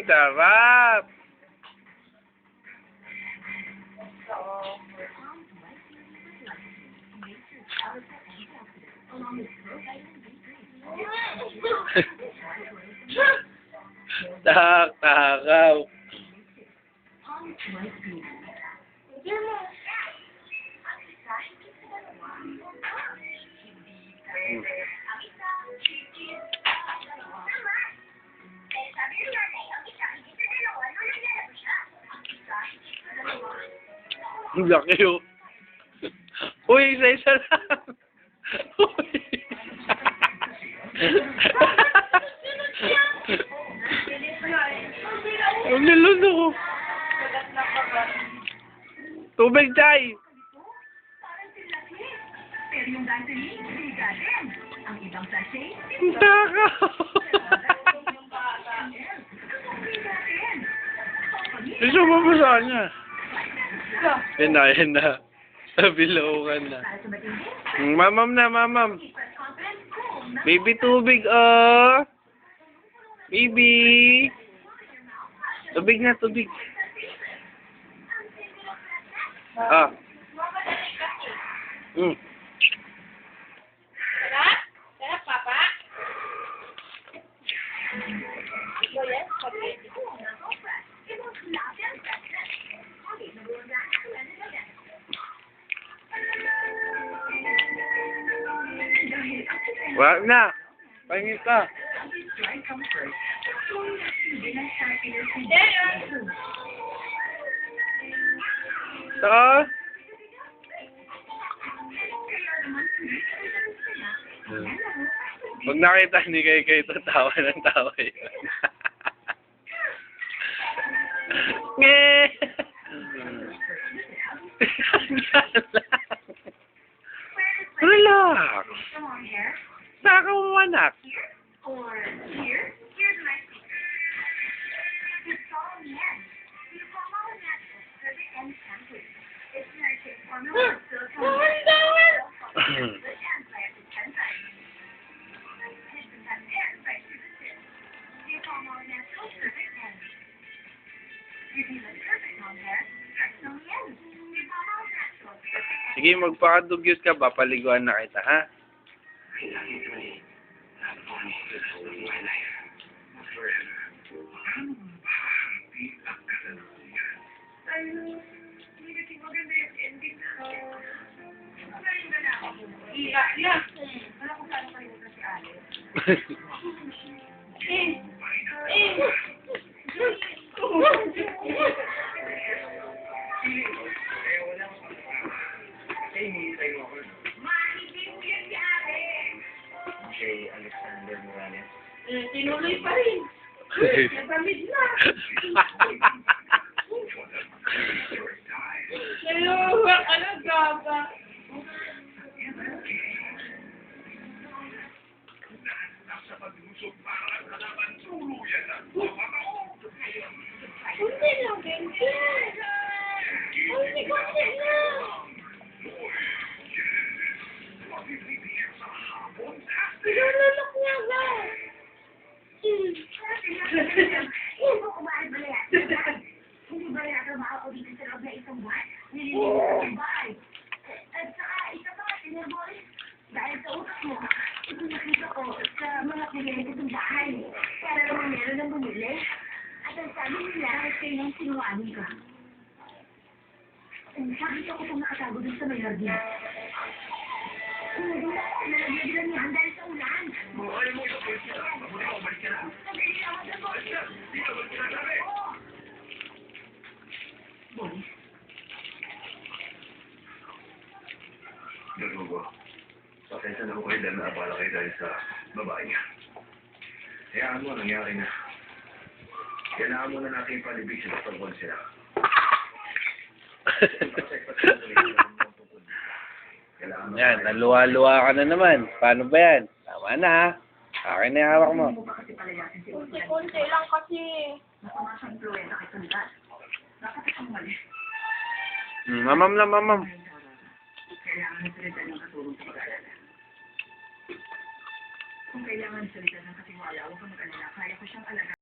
Sarap! Takaw. Ang laki yun. Uy, isa-isa lang. Uy. Ang nilun ako. Tubig, Chay. Ang takaw. Gusto mo ba saan niya? Yan na. Bilaukan na. Mamam na, mamam. Baby tubig, oh. Baby. Tubig na, tubig. Ah. Sarap, Papa? Wag na. Pahingit ka. Ito. Pag nakita ni kayo tawa ng tawa yun. Ngeh! Relax! Saka mo anak. Sige, magpakadugyot ka ba? Paliguan na kita, ha? Alexander Morales. Tinuloy pa rin. Nagpamid na. Naluwa ka na, Gaba. Kunti lang, Benji. Kunti lang. Pinululok niya ba? Hindi ba rin trabaho ko dito sa loob na isang buwan? Nililinis ko ang bahay. At saka, isa pa, Boy, dahil sa utak mo, ito nakita ko sa mga kliyente ng bahay. Para naman meron ng bumili. At ang sabi nila, kayo nang sinuwagi ka. Nakita ko itong nakatago dun sa may lagi. Nalagyan niya dahil sa ulan. Alam mo, ito sila. Mabuti ako, balik ka na. Sabi niya ako sa boy. Dito, balik ka na sabi. Boy. Galugo. Pasensya na ko kayo dahil naabala kayo dahil sa babae niya. Hayaan mo, nangyari na. Kailangan mo na natin palibig sila pag buwan sila. Yan, naluwa-luwa ka na naman. Paano ba yan? Tama na, ha? Akin na yung hawak mo. Kunti-kunti lang kasi. Mamam na, mamam. Kailangan na sila ng katulong sa pag-aalala. Kung kailangan salita ng katiwala, huwag kang mag-alala. Kaya ko siyang alagaan.